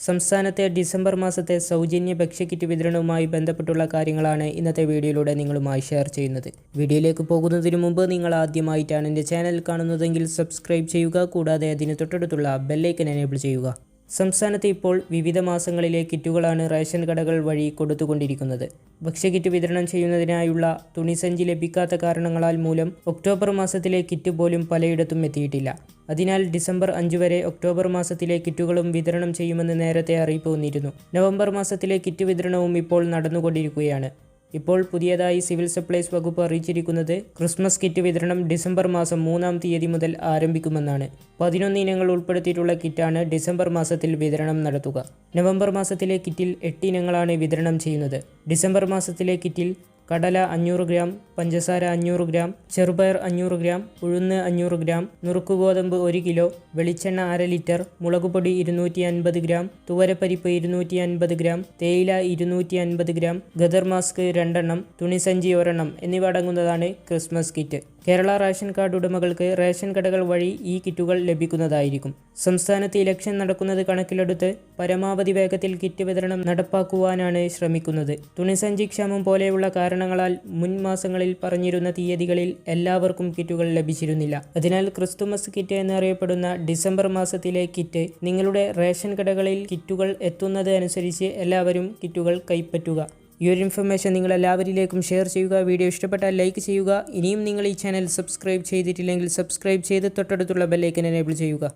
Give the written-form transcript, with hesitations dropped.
സംസ്ഥാനത്തെ ഡിസംബർ മാസത്തെ സൗജന്യ ഭക്ഷ്യക്കിറ്റ് വിതരണവുമായി ബന്ധപ്പെട്ടുള്ള കാര്യങ്ങളാണ് ഇന്നത്തെ വീഡിയോയിലൂടെ നിങ്ങളുമായി ഷെയർ ചെയ്യുന്നത്. വീഡിയോയിലേക്ക് പോകുന്നതിന് മുമ്പ് നിങ്ങൾ ആദ്യമായിട്ടാണ് എൻ്റെ ചാനൽ കാണുന്നതെങ്കിൽ സബ്സ്ക്രൈബ് ചെയ്യുക. കൂടാതെ അതിന് തൊട്ടടുത്തുള്ള ബെല്ലൈക്കൻ എനേബിൾ ചെയ്യുക. സംസ്ഥാനത്ത് ഇപ്പോൾ വിവിധ മാസങ്ങളിലെ കിറ്റുകളാണ് റേഷൻ കടകൾ വഴി കൊടുത്തുകൊണ്ടിരിക്കുന്നത്. ഭക്ഷ്യക്കിറ്റ് വിതരണം ചെയ്യുന്നതിനായുള്ള തുണിസഞ്ചി ലഭിക്കാത്ത കാരണങ്ങളാൽ മൂലം ഒക്ടോബർ മാസത്തിലെ കിറ്റ് പോലും പലയിടത്തും എത്തിയിട്ടില്ല. അതിനാൽ ഡിസംബർ 5 വരെ ഒക്ടോബർ മാസത്തിലെ കിറ്റുകളും വിതരണം ചെയ്യുമെന്ന് നേരത്തെ അറിയിപ്പ് വന്നിരുന്നു. നവംബർ മാസത്തിലെ കിറ്റ് വിതരണവും ഇപ്പോൾ നടന്നുകൊണ്ടിരിക്കുകയാണ്. ഇപ്പോൾ പുതിയതായി സിവിൽ സപ്ലൈസ് വകുപ്പ് അറിയിച്ചിരിക്കുന്നത് ക്രിസ്മസ് കിറ്റ് വിതരണം ഡിസംബർ മാസം 3-ാം തീയതി മുതൽ ആരംഭിക്കുമെന്നാണ്. 11 ഇനങ്ങൾ ഉൾപ്പെടുത്തിയിട്ടുള്ള കിറ്റാണ് ഡിസംബർ മാസത്തിൽ വിതരണം നടത്തുക. നവംബർ മാസത്തിലെ കിറ്റിൽ 8 ഇനങ്ങളാണ് വിതരണം ചെയ്യുന്നത്. ഡിസംബർ മാസത്തിലെ കിറ്റിൽ കടല 500 ഗ്രാം, പഞ്ചസാര 500 ഗ്രാം, ചെറുപയർ 500 ഗ്രാം, ഉഴുന്ന് 500 ഗ്രാം, നുറുക്കുഗോതമ്പ് 1 കിലോ, വെളിച്ചെണ്ണ 1/2 ലിറ്റർ, മുളകുപൊടി 250 ഗ്രാം, തുവരപ്പരിപ്പ് 250 ഗ്രാം, തേയില 250 ഗ്രാം, ഗദർ മാസ്ക് 2 എണ്ണം, തുണിസഞ്ചി 1 എണ്ണം എന്നിവ അടങ്ങുന്നതാണ് Christmas kit. Kerala ration card ഉടമകൾക്ക് റേഷൻ കടകൾ വഴി ഈ കിറ്റുകൾ ലഭിക്കുന്നതായിരിക്കും. സംസ്ഥാനത്ത് ഇലക്ഷൻ നടക്കുന്നത് കണക്കിലെടുത്ത് പരമാവധി വേഗത്തിൽ കിറ്റ് വിതരണം നടപ്പാക്കുവാനാണ് ശ്രമിക്കുന്നത്. തുണിസഞ്ചി ക്ഷാമം പോലെയുള്ള കാരണങ്ങളാൽ മുൻ മാസങ്ങളിൽ പറഞ്ഞിരുന്ന തീയതികളിൽ എല്ലാവർക്കും കിറ്റുകൾ ലഭിച്ചിരുന്നില്ല. അതിനാൽ ക്രിസ്തുമസ് കിറ്റ് എന്നറിയപ്പെടുന്ന ഡിസംബർ മാസത്തിലെ കിറ്റ് നിങ്ങളുടെ റേഷൻ കടകളിൽ കിറ്റുകൾ എത്തുന്നത് അനുസരിച്ച് എല്ലാവരും കിറ്റുകൾ കൈപ്പറ്റുക. ഈ ഒരു ഇൻഫർമേഷൻ നിങ്ങൾ എല്ലാവരിലേക്കും ഷെയർ ചെയ്യുക. വീഡിയോ ഇഷ്ടപ്പെട്ടാൽ ലൈക്ക് ചെയ്യുക. ഇനിയും നിങ്ങൾ ഈ ചാനൽ സബ്സ്ക്രൈബ് ചെയ്തിട്ടില്ലെങ്കിൽ സബ്സ്ക്രൈബ് ചെയ്ത് തൊട്ടടുത്തുള്ള ബെല്ലൈക്കൻ എനേബിൾ ചെയ്യുക.